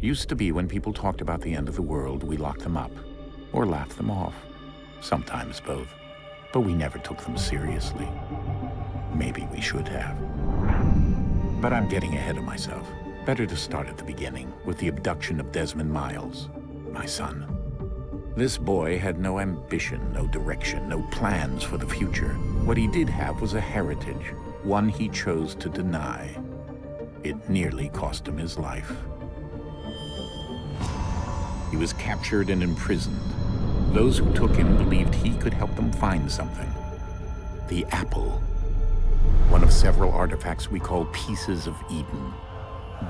Used to be when people talked about the end of the world, we locked them up, or laughed them off. Sometimes both. But we never took them seriously. Maybe we should have. But I'm getting ahead of myself. Better to start at the beginning, with the abduction of Desmond Miles, my son. This boy had no ambition, no direction, no plans for the future. What he did have was a heritage, one he chose to deny. It nearly cost him his life. He was captured and imprisoned. Those who took him believed he could help them find something. The apple. One of several artifacts we call pieces of Eden.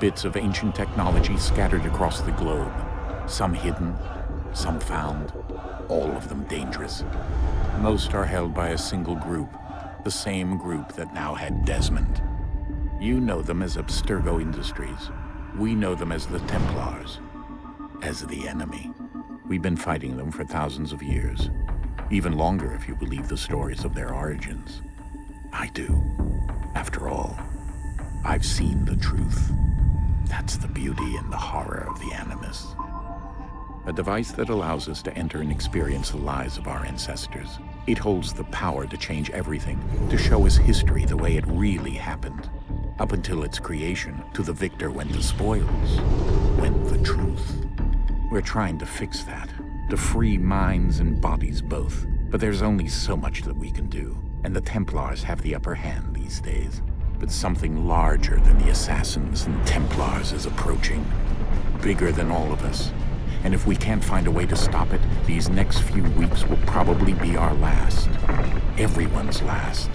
Bits of ancient technology scattered across the globe. Some hidden, some found, all of them dangerous. Most are held by a single group, the same group that now had Desmond. You know them as Abstergo Industries. We know them as the Templars. As the enemy. We've been fighting them for thousands of years. Even longer if you believe the stories of their origins. I do. After all, I've seen the truth. That's the beauty and the horror of the Animus. A device that allows us to enter and experience the lives of our ancestors. It holds the power to change everything, to show us history the way it really happened. Up until its creation, to the victor went the spoils, went the truth. We're trying to fix that, to free minds and bodies both. But there's only so much that we can do, and the Templars have the upper hand these days. But something larger than the Assassins and Templars is approaching, bigger than all of us. And if we can't find a way to stop it, these next few weeks will probably be our last. Everyone's last.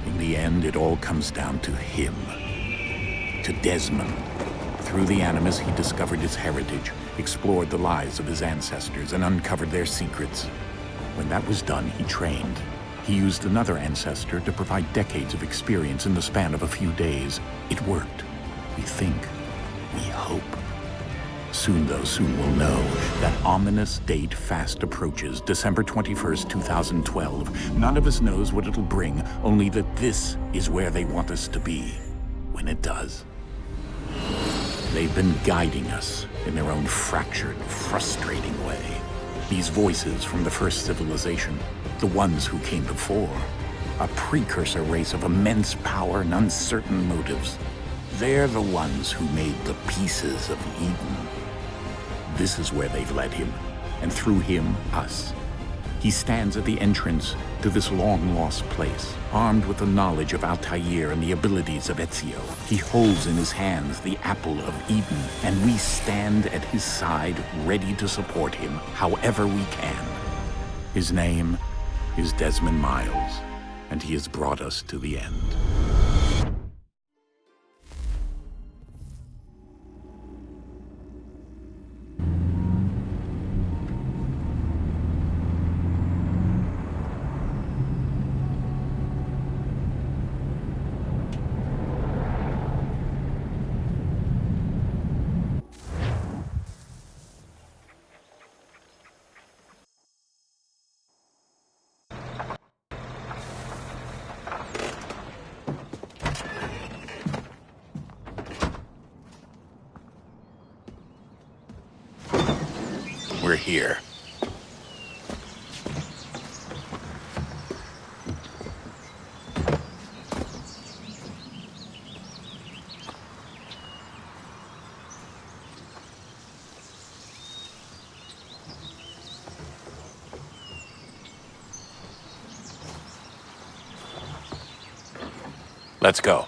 In the end, it all comes down to him. To Desmond. Through the Animus, he discovered his heritage, explored the lives of his ancestors, and uncovered their secrets. When that was done, he trained. He used another ancestor to provide decades of experience in the span of a few days. It worked. We think. We hope. Soon, though, soon we'll know. That ominous date fast approaches, December 21st, 2012. None of us knows what it'll bring, only that this is where they want us to be. When it does. They've been guiding us in their own fractured, frustrating way. These voices from the first civilization, the ones who came before, a precursor race of immense power and uncertain motives. They're the ones who made the pieces of Eden. This is where they've led him, and through him, us. He stands at the entrance to this long-lost place, armed with the knowledge of Altair and the abilities of Ezio. He holds in his hands the apple of Eden, and we stand at his side, ready to support him however we can. His name is Desmond Miles, and he has brought us to the end. We're here. Let's go.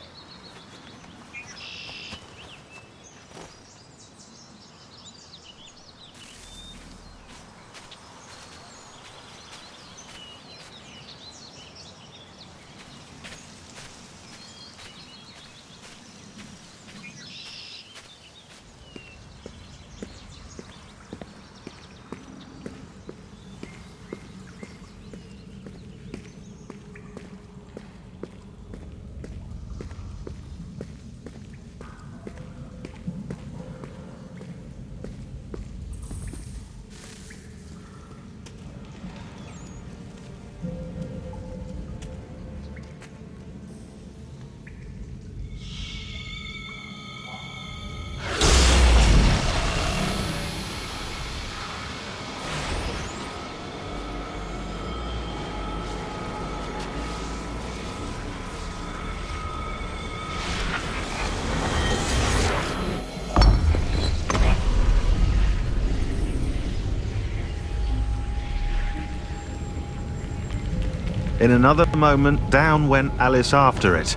In another moment, down went Alice after it,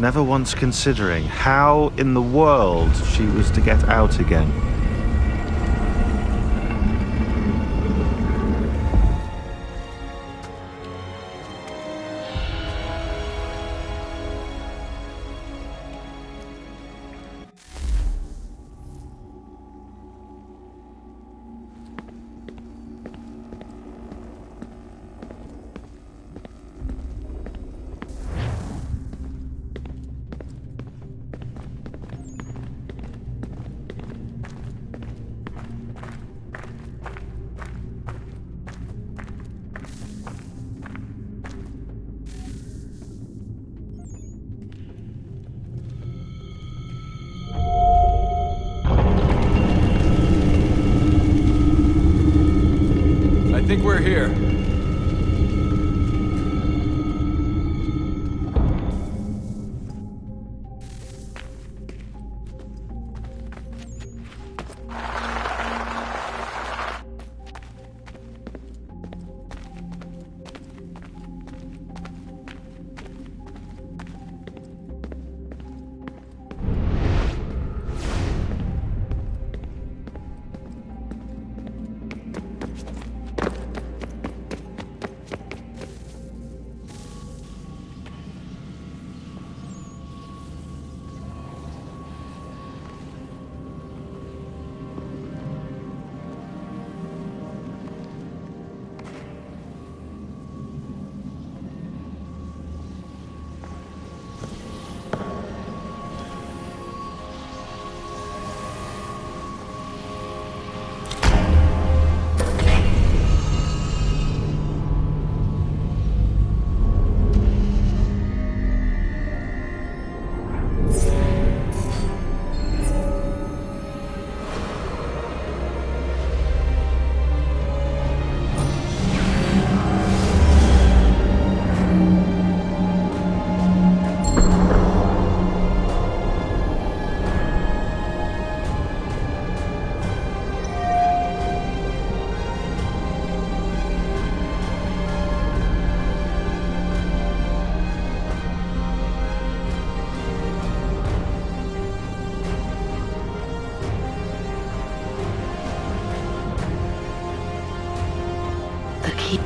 never once considering how in the world she was to get out again. I think we're here.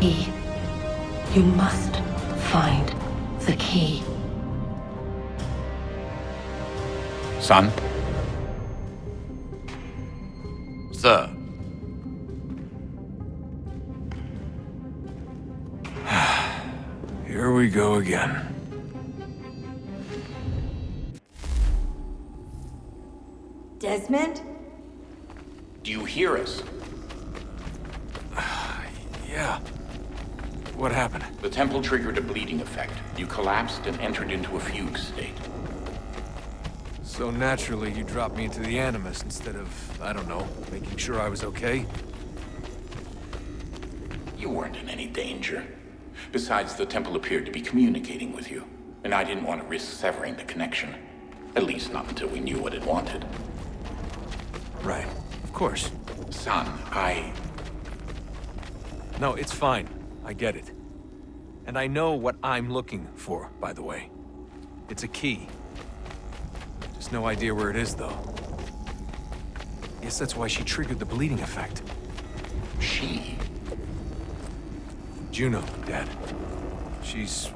Key. You must find the key. Son? Sir. Here we go again. Desmond? Do you hear us? Yeah. What happened? The temple triggered a bleeding effect. You collapsed and entered into a fugue state. So naturally, you dropped me into the Animus instead of, I don't know, making sure I was okay? You weren't in any danger. Besides, the temple appeared to be communicating with you, and I didn't want to risk severing the connection. At least not until we knew what it wanted. Right. Of course. Son, No, it's fine. I get it. And I know what I'm looking for, by the way. It's a key. Just no idea where it is, though. Guess that's why she triggered the bleeding effect. She? Juno, Dad. She's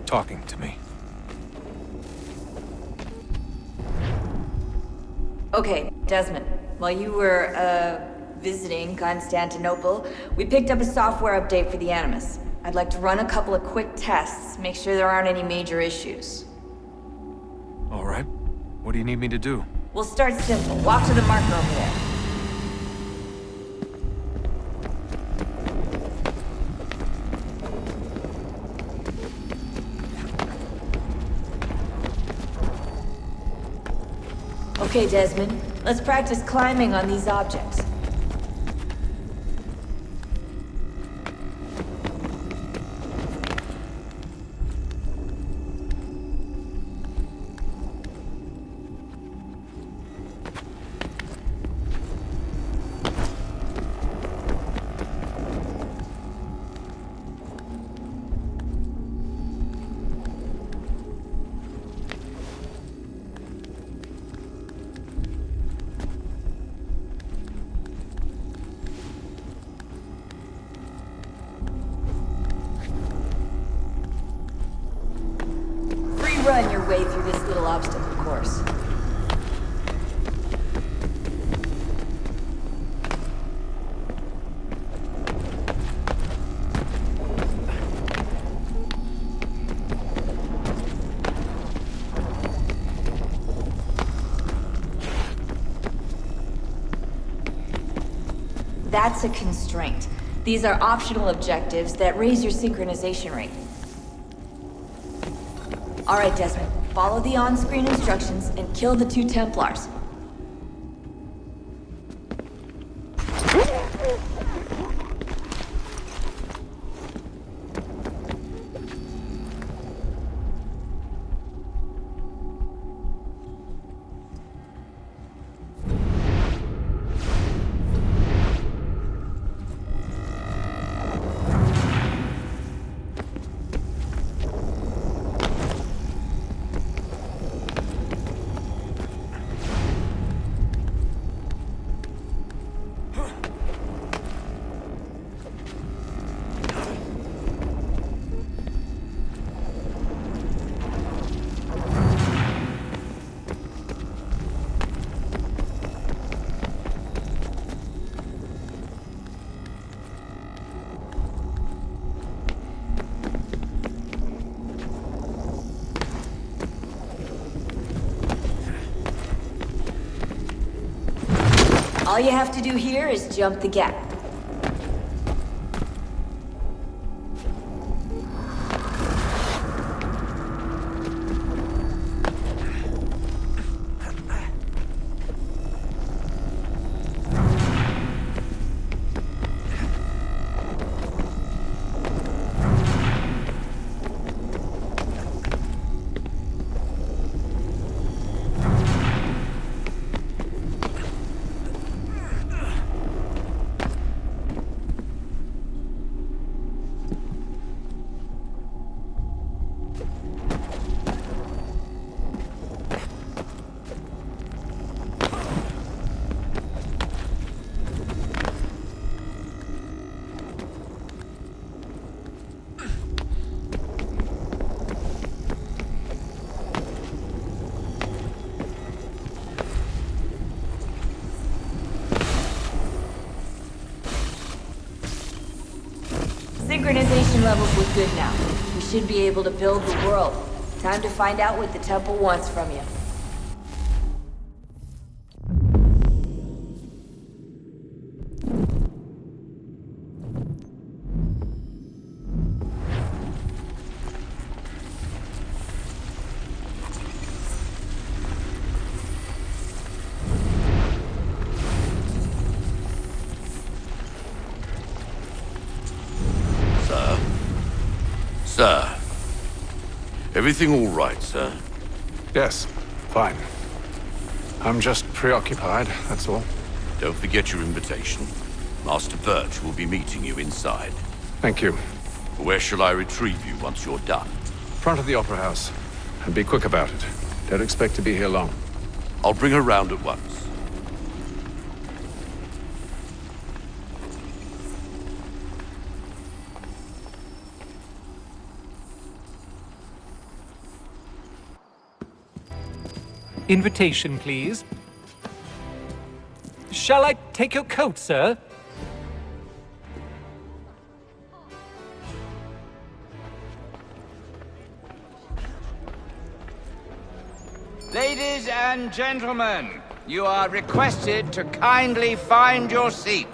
talking to me. Okay, Desmond. While you were, visiting Constantinople, we picked up a software update for the Animus. I'd like to run a couple of quick tests, make sure there aren't any major issues. All right. What do you need me to do? We'll start simple. Walk to the marker over there. Okay, Desmond. Let's practice climbing on these objects. obstacle course. That's a constraint. These are optional objectives that raise your synchronization rate. Alright, Desmond. Follow the on-screen instructions and kill the 2 Templars. All you have to do here is jump the gap. Synchronization levels look good now. We should be able to build the world. Time to find out what the temple wants from you. Sir. Everything all right, sir? Yes, fine. I'm just preoccupied, that's all. Don't forget your invitation. Master Birch will be meeting you inside. Thank you. Where shall I retrieve you once you're done? Front of the Opera House. And be quick about it. Don't expect to be here long. I'll bring her round at once. Invitation, please. Shall I take your coat, sir? Ladies and gentlemen, you are requested to kindly find your seats.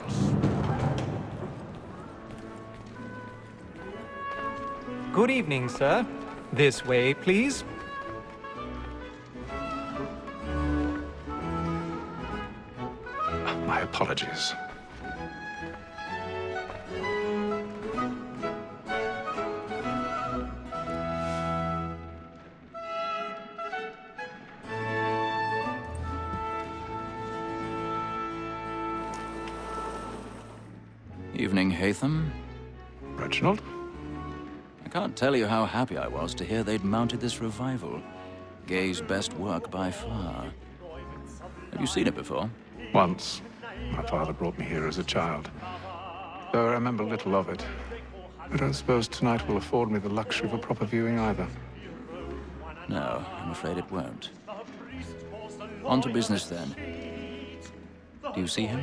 Good evening, sir. This way, please. My apologies. Evening, Hatham. Reginald? I can't tell you how happy I was to hear they'd mounted this revival. Gay's best work by far. Have you seen it before? Once. My father brought me here as a child. Though I remember little of it. I don't suppose tonight will afford me the luxury of a proper viewing either. No, I'm afraid it won't. On to business then. Do you see him?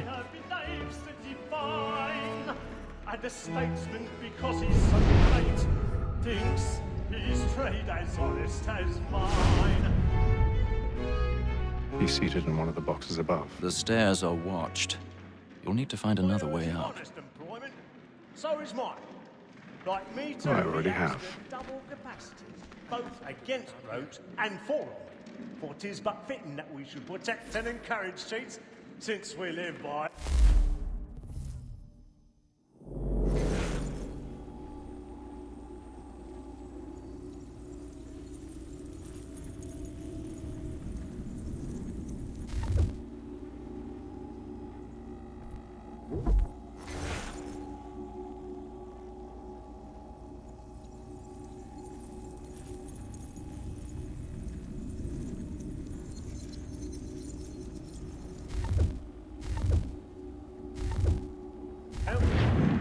And the statesman, because he's so great, thinks his trade as honest as mine. He's seated in one of the boxes above. The stairs are watched. You'll need to find another way up. Honest employment, so is mine. Like me too, I already he has have. the double capacity, both against rogues and for them. For 'tis but fitting that we should protect and encourage cheats, since we live by...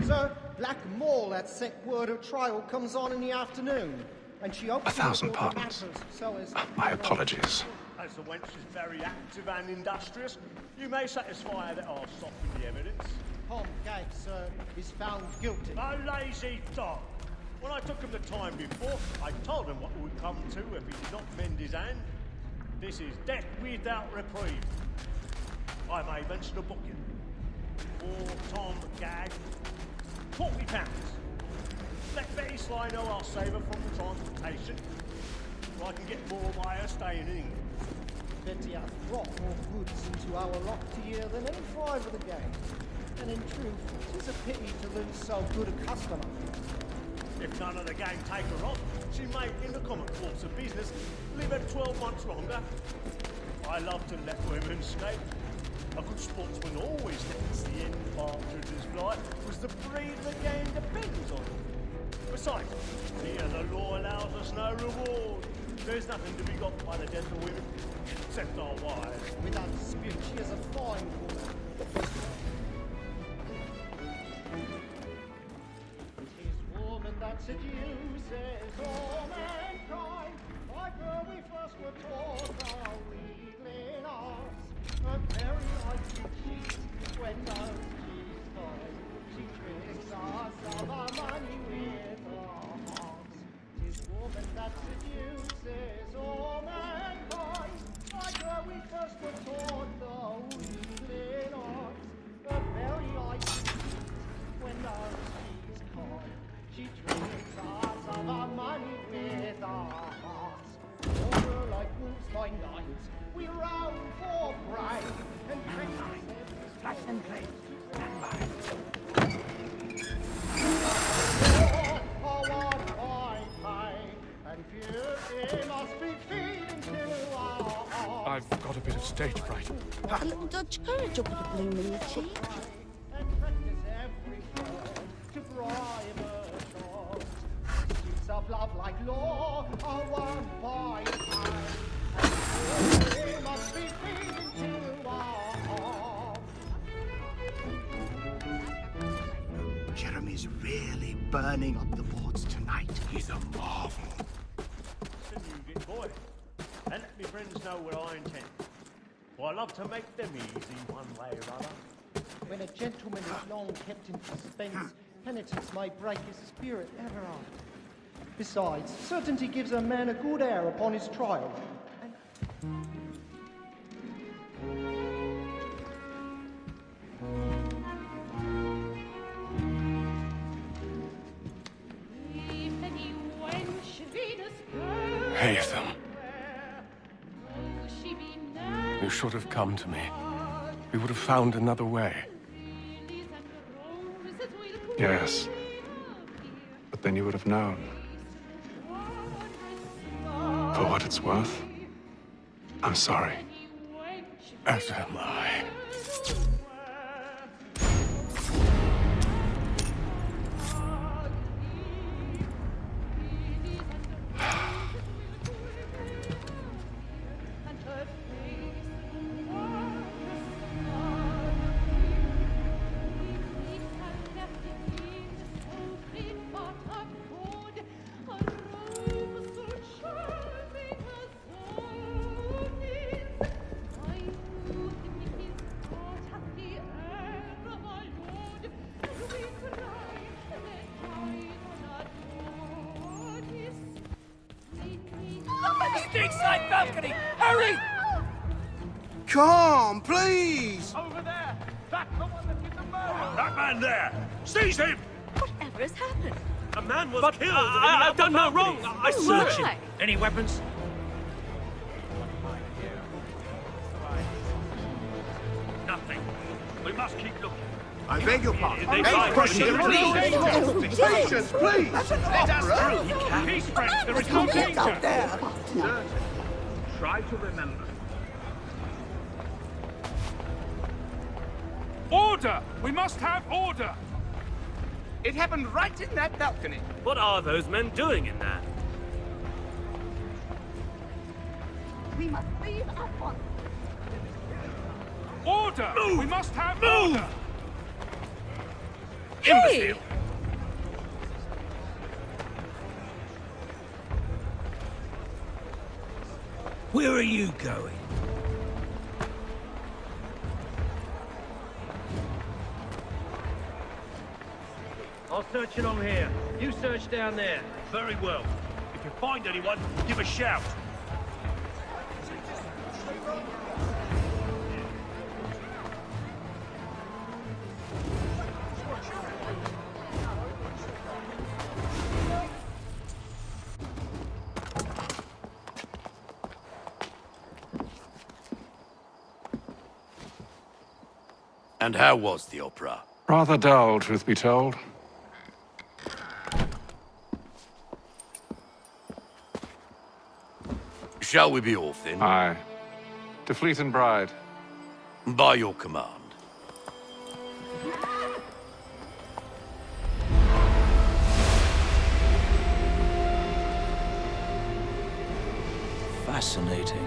Sir, Black Mall that sent word her trial comes on in the afternoon, and she opens 1,000 the door to pardons. matters, so as... My apologies. As the wench is very active and industrious, you may satisfy her that I'll soften the evidence. Tom Gag, sir, is found guilty. A lazy dog! When I took him the time before, I told him what it would come to if he did not mend his hand. This is death without reprieve. I may venture to book him. For Tom Gag, £40. Let Betty Sly know I'll save her from the transportation, so I can get more by her staying in England. Betty has brought more goods into our lot year than any five of the gang. And in truth, it is a pity to lose so good a customer. If none of the gang take her on, she may, in the common course of business, live at 12 months longer. I love to let women escape. A good sportsman always lets the end partridges fly, because the breed of the game depends on it. Besides, here the law allows us no reward. There's nothing to be got by the death of women, except our wives. Without dispute, she is a fine woman. Tis woman that seduces all mankind. Like her we first were taught our weakling arts. Her very life she cheats when knows she's fine. She tricks us of our money with her hearts. Tis woman that seduces all mankind. Like her we first were taught the weakling arts. Her very life she cheats when knows she's kind. She tricks us of our money with our hearts. Over like wolves by night, we roam for prey and flash and play, stand by. And beauty must be feeding to our hearts. I've got a bit of stage fright. A little Dutch courage will put a bloom in your cheek. And practice every word to bribe her trust. Streets of love like law are won by time. And beauty must be feeding to our hearts. Jeremy's really burning up the boards tonight. He's a marvel. Good boy. And let me friends know what I intend. For I love to make them easy one way or other. When a gentleman is long kept in suspense, penitence may break his spirit ever after. Besides, certainty gives a man a good air upon his trial. Haytham. You should have come to me. We would have found another way. Yes. But then you would have known. For what it's worth, I'm sorry. As am I. the side balcony! Hurry! Come, please! Over there! That's the one that did the murder! That man there! Seize him! Whatever has happened? A man was killed! I've done no wrong! I searched him! Why? Any weapons? Nothing. We must keep looking. I beg your pardon. They Hey, find question, us. please! Patience, please! Let us through! Peace, friends, there is no danger! Sir, try to remember. Order! We must have order! It happened right in that balcony. What are those men doing in there? We must leave at once. Order! Move! We must have order! Hey! Imbecile! Where are you going? I'll search along here. You search down there. Very well. If you find anyone, give a shout. And how was the opera? Rather dull, truth be told. Shall we be off then? Aye. To Fleet and Bride. By your command. Fascinating.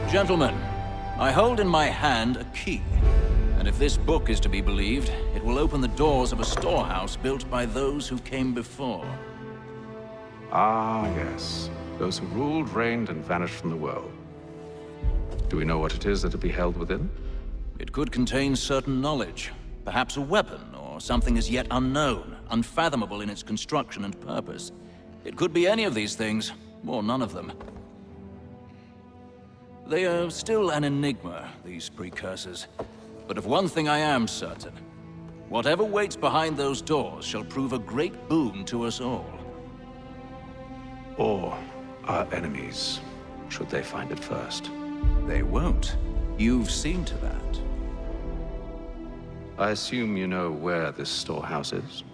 Gentlemen, I hold in my hand a key. And if this book is to be believed, it will open the doors of a storehouse built by those who came before. Ah, yes. Those who ruled, reigned, and vanished from the world. Do we know what it is that will be held within? It could contain certain knowledge, perhaps a weapon, or something as yet unknown, unfathomable in its construction and purpose. It could be any of these things, or none of them. They are still an enigma, these precursors. But of one thing I am certain. Whatever waits behind those doors shall prove a great boon to us all. Or our enemies, should they find it first. They won't. You've seen to that. I assume you know where this storehouse is?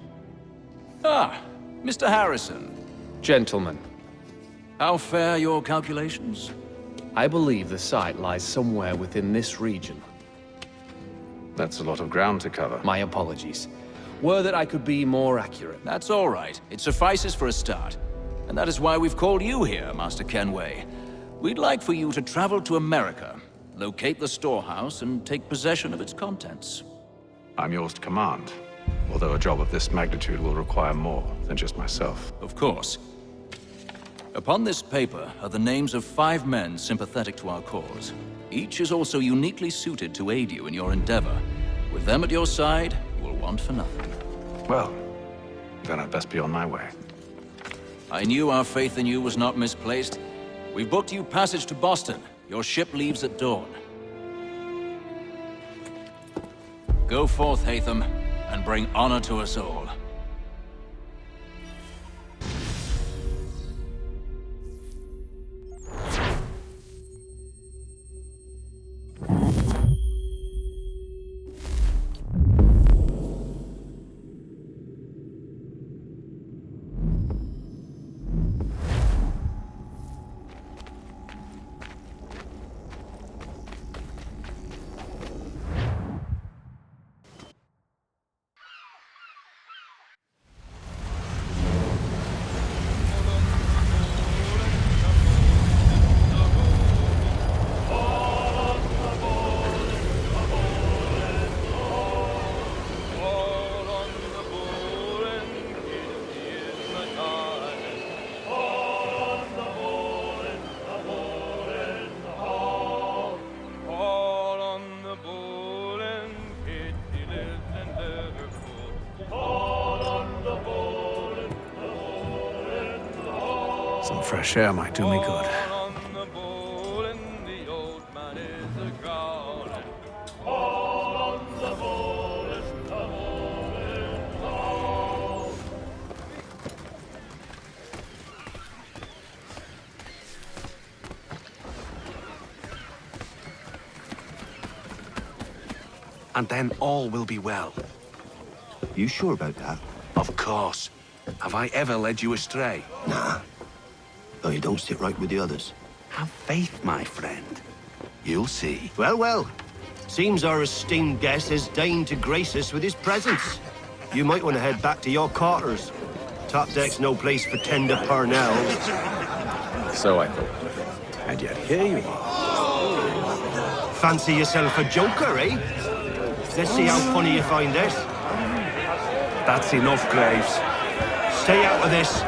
Ah, Mr. Harrison. Gentlemen, How fare your calculations? I believe the site lies somewhere within this region. That's a lot of ground to cover. My apologies. Were that I could be more accurate. That's all right. It suffices for a start. And that is why we've called you here, Master Kenway. We'd like for you to travel to America, locate the storehouse, and take possession of its contents. I'm yours to command, although a job of this magnitude will require more than just myself. Of course. Upon this paper are the names of 5 men sympathetic to our cause. Each is also uniquely suited to aid you in your endeavor. With them at your side, you will want for nothing. Well, then I'd best be on my way. I knew our faith in you was not misplaced. We've booked you passage to Boston. Your ship leaves at dawn. Go forth, Hatham, and bring honor to us all. Some fresh air might do me good. And then all will be well. You sure about that? Of course. Have I ever led you astray? Nah. Though you don't sit right with the others. Have faith, my friend. You'll see. Well, well. Seems our esteemed guest has deigned to grace us with his presence. You might want to head back to your quarters. Top deck's no place for tender parnells. So I thought. And yet here you are. Fancy yourself a joker, eh? Let's see how funny you find this. That's enough, Graves. Stay out of this.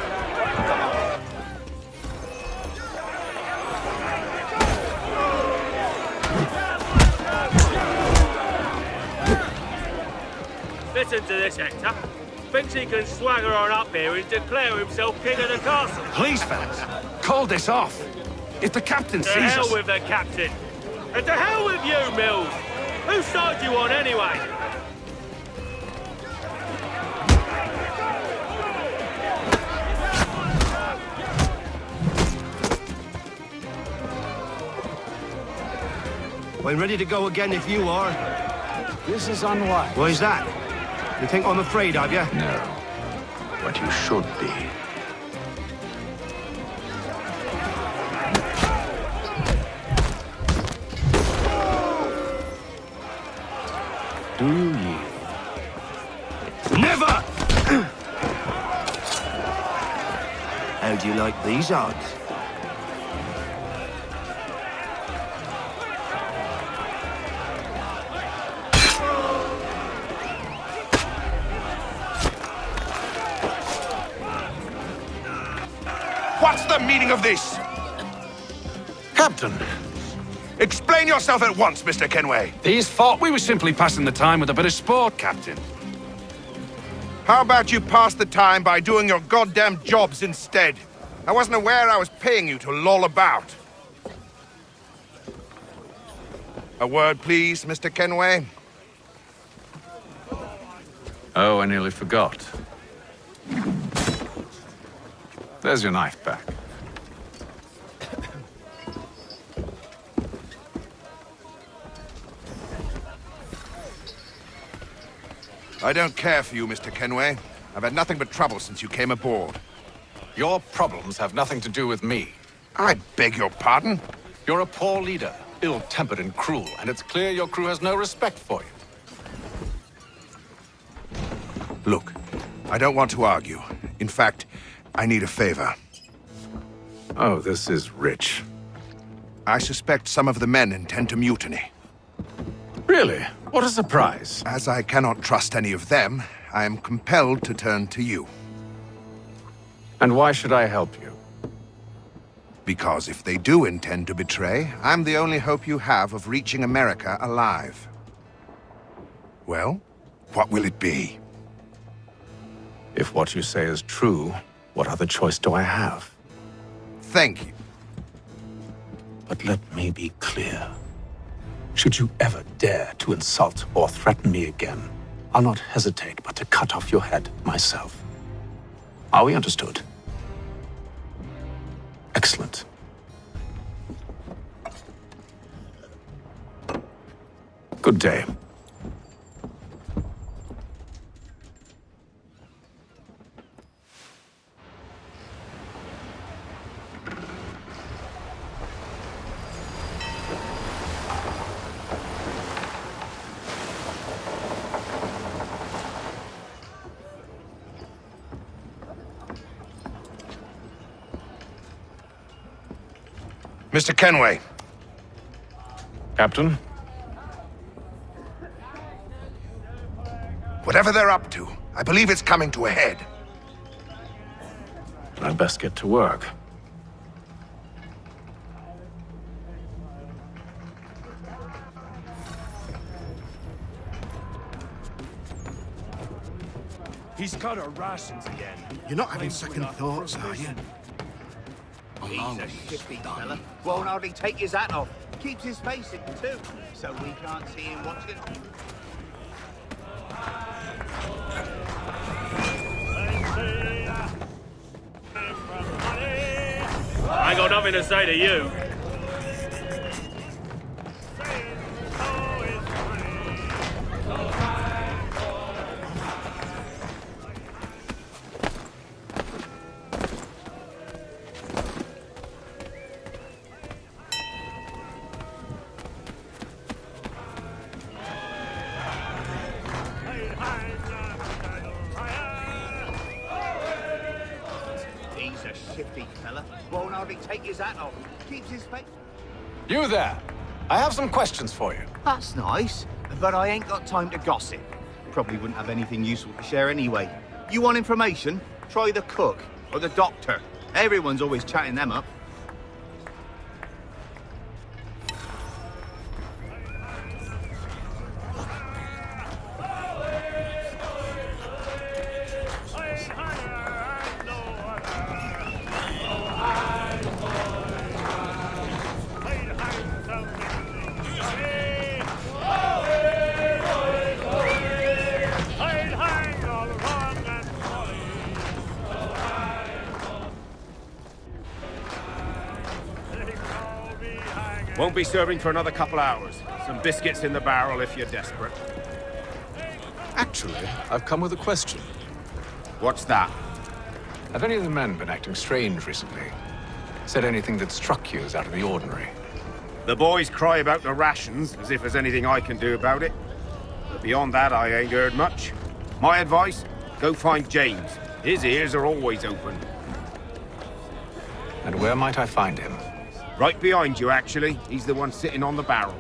Listen to this, Hector. Thinks he can swagger on up here and declare himself king of the castle. Please, fellas, call this off. If the captain To sees us... hell with the captain. And to hell with you, Mills. Whose side you on, anyway? I'm ready to go again if you are. This is unwise. Why is that? You think I'm afraid of you? No. But you should be. Do you yield? Never! How do you like these odds? What's the meaning of this? Captain, Explain yourself at once, Mr. Kenway. these thought we were simply passing the time with a bit of sport, Captain. How about you pass the time by doing your goddamn jobs instead? I wasn't aware I was paying you to loll about. A word, please, Mr. Kenway. Oh, I nearly forgot. There's your knife back. I don't care for you, Mr. Kenway. I've had nothing but trouble since you came aboard. Your problems have nothing to do with me. I beg your pardon? You're a poor leader, ill-tempered and cruel, and it's clear your crew has no respect for you. Look, I don't want to argue. In fact, I need a favor. Oh, this is rich. I suspect some of the men intend to mutiny. Really? What a surprise. As I cannot trust any of them, I am compelled to turn to you. And why should I help you? Because if they do intend to betray, I'm the only hope you have of reaching America alive. Well, what will it be? If what you say is true, what other choice do I have? Thank you. But let me be clear. Should you ever dare to insult or threaten me again, I'll not hesitate but to cut off your head myself. Are we understood? Excellent. Good day. Mr. Kenway. Captain? Whatever they're up to, I believe it's coming to a head. I'd best get to work. He's cut our rations again. You're not having second thoughts, are you? He's a shifty fella. Won't hardly take his hat off. Keeps his face hidden too, so we can't see him watching. I ain't got nothing to say to you. He's a shifty fella. Won't hardly take his hat off. Keeps his face. You there. I have some questions for you. That's nice, but I ain't got time to gossip. Probably wouldn't have anything useful to share anyway. You want information? Try the cook or the doctor. Everyone's always chatting them up. Won't be serving for another couple hours. Some biscuits in the barrel if you're desperate. Actually, I've come with a question. What's that? Have any of the men been acting strange recently? Said anything that struck you as out of the ordinary? The boys cry about the rations, as if there's anything I can do about it. But beyond that, I ain't heard much. My advice, go find James. His ears are always open. And where might I find him? Right behind you, actually. He's the one sitting on the barrel.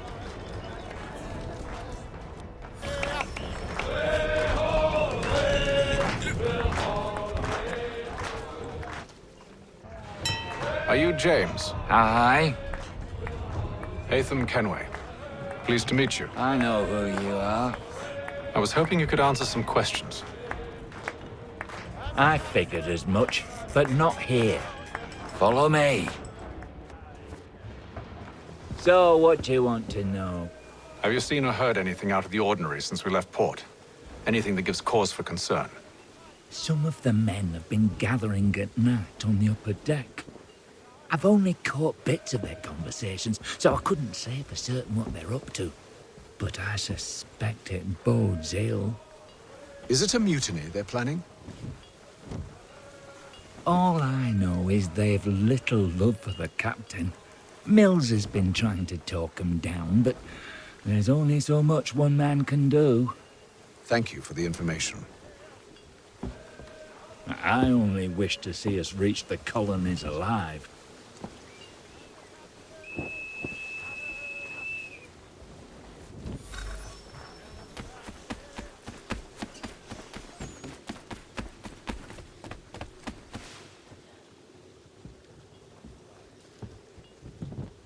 Are you James? Aye. Hatham Kenway. Pleased to meet you. I know who you are. I was hoping you could answer some questions. I figured as much, but not here. Follow me. So, what do you want to know? Have you seen or heard anything out of the ordinary since we left port? Anything that gives cause for concern? Some of the men have been gathering at night on the upper deck. I've only caught bits of their conversations, so I couldn't say for certain what they're up to. But I suspect it bodes ill. Is it a mutiny they're planning? All I know is they've little love for the captain. Mills has been trying to talk him down, but there's only so much one man can do. Thank you for the information. I only wish to see us reach the colonies alive.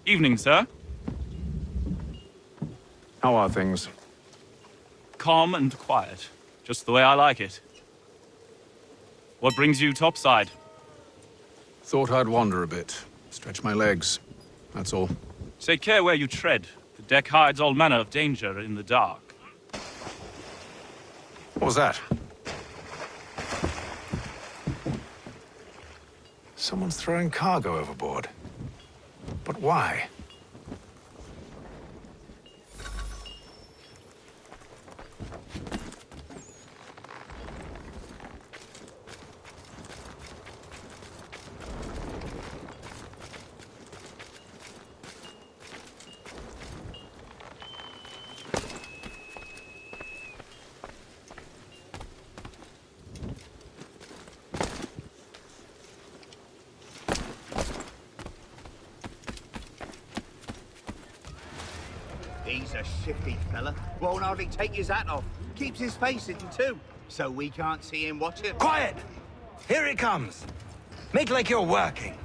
Evening, sir. How are things? Calm and quiet. Just the way I like it. What brings you topside? Thought I'd wander a bit. Stretch my legs. That's all. Take care where you tread. The deck hides all manner of danger in the dark. What was that? Someone's throwing cargo overboard. But why? He's a shifty fella. Won't hardly take his hat off. Keeps his face hidden too, so we can't see him watching. Quiet! Here it comes. Make like you're working.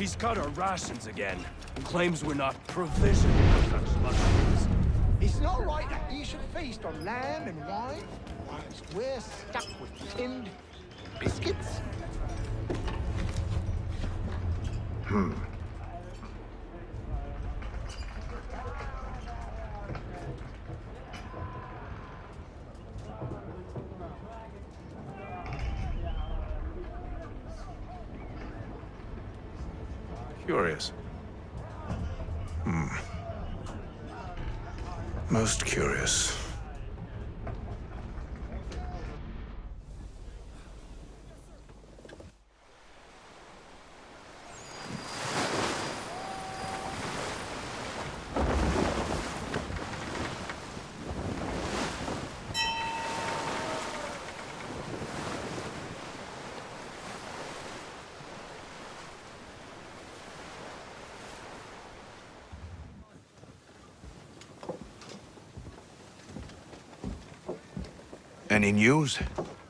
He's cut our rations again, and claims we're not provisioned with such luxuries. It's not right that you should feast on lamb and wine, whilst we're stuck with tinned biscuits. Curious. Most curious. Any news?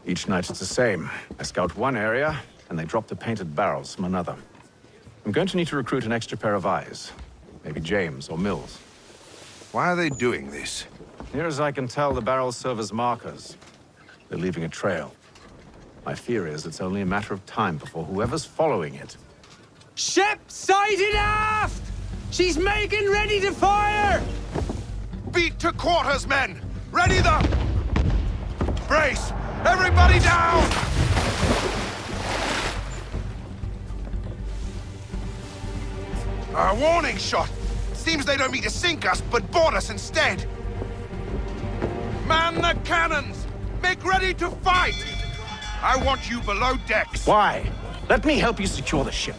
Each night it's the same. I scout one area, and they drop the painted barrels from another. I'm going to need to recruit an extra pair of eyes. Maybe James or Mills. Why are they doing this? Near as I can tell, the barrels serve as markers. They're leaving a trail. My fear is it's only a matter of time before whoever's following it. Ship sighted aft! She's making ready to fire! Beat to quarters, men! Ready the... Brace! Everybody down! A warning shot! Seems they don't mean to sink us, but board us instead! Man the cannons! Make ready to fight! I want you below decks! Why? Let me help you secure the ship.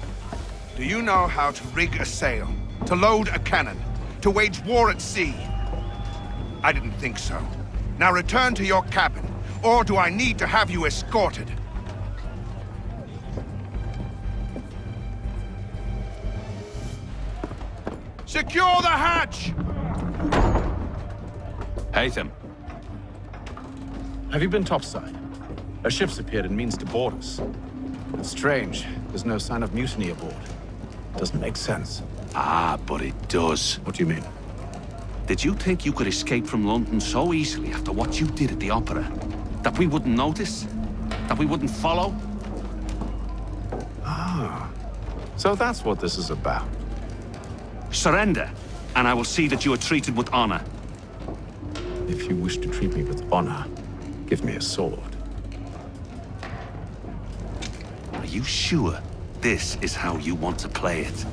Do you know how to rig a sail? To load a cannon? To wage war at sea? I didn't think so. Now return to your cabin. Or do I need to have you escorted? Secure the hatch! Haytham. Have you been topside? A ship's appeared and means to board us. It's strange. There's no sign of mutiny aboard. Doesn't make sense. Ah, but it does. What do you mean? Did you think you could escape from London so easily after what you did at the opera? That we wouldn't notice? That we wouldn't follow? Ah. So that's what this is about. Surrender, and I will see that you are treated with honor. If you wish to treat me with honor, give me a sword. Are you sure this is how you want to play it?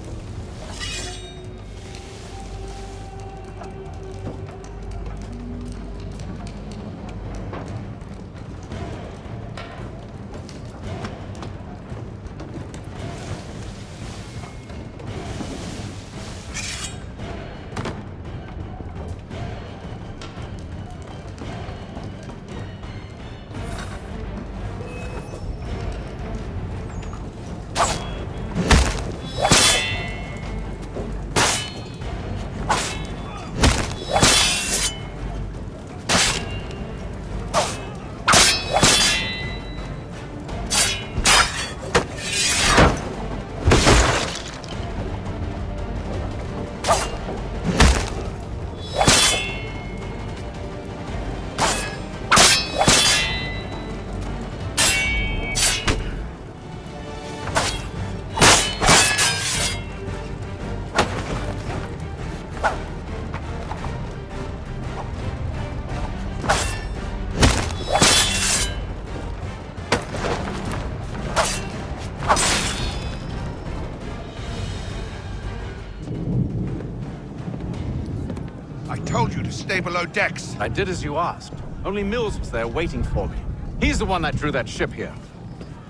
Stay below decks. I did as you asked. Only Mills was there waiting for me. He's the one that drew that ship here.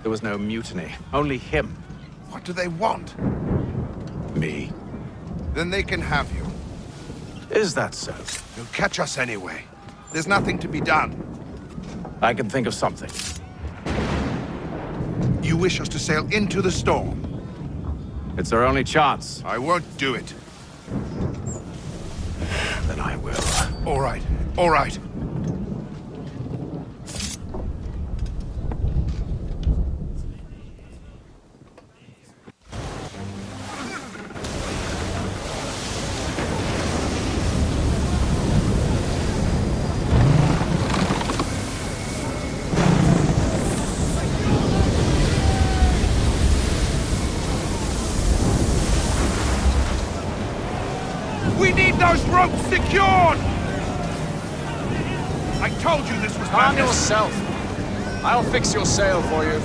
There was no mutiny, only him. What do they want? Me. Then they can have you. Is that so? They'll catch us anyway. There's nothing to be done. I can think of something. You wish us to sail into the storm? It's our only chance. I won't do it. Then I will. All right. All right. I told you this was Calm madness. yourself. I'll fix your sail for you.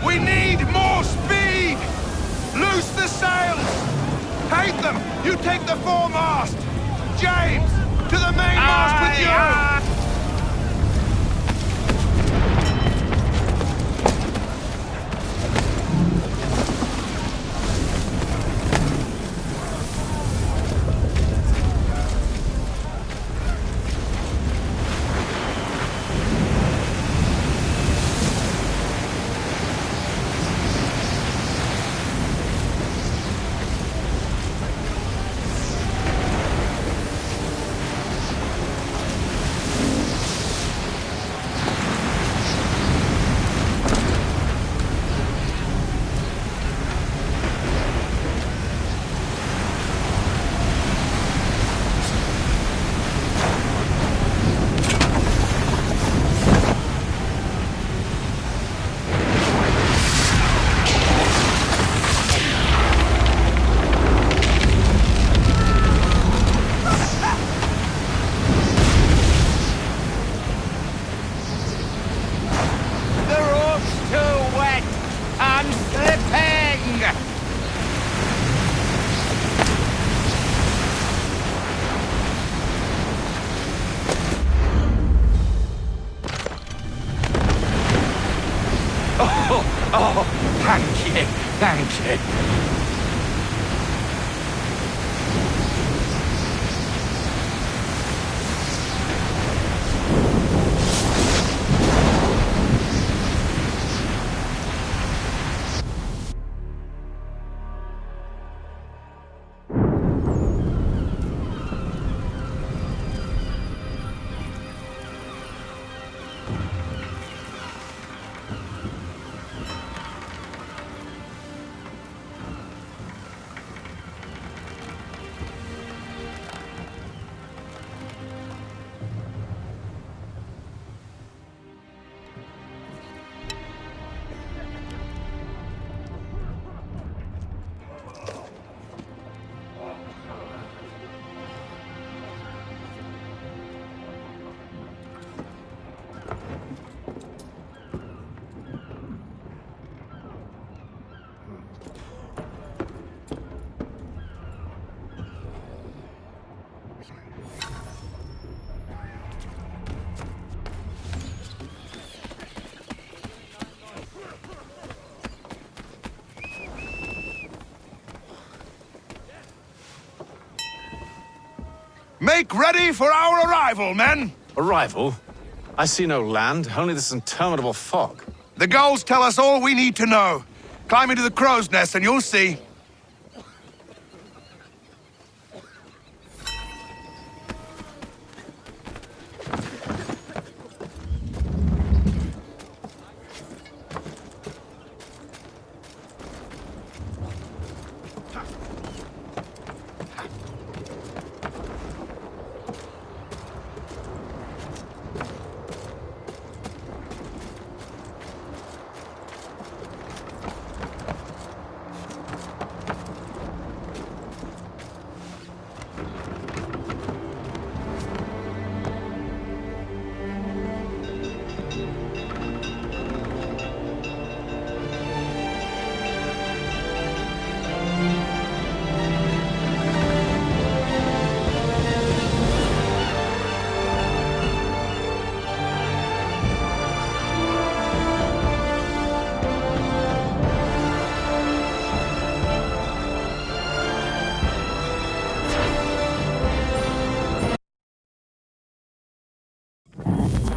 We need more speed! Loose the sails! Hate them! You take the foremast! James, to the mainmast with you! Oh, thank you, thank you. Make ready for our arrival, men! Arrival? I see no land, only this interminable fog. The gulls tell us all we need to know. Climb into the crow's nest and you'll see.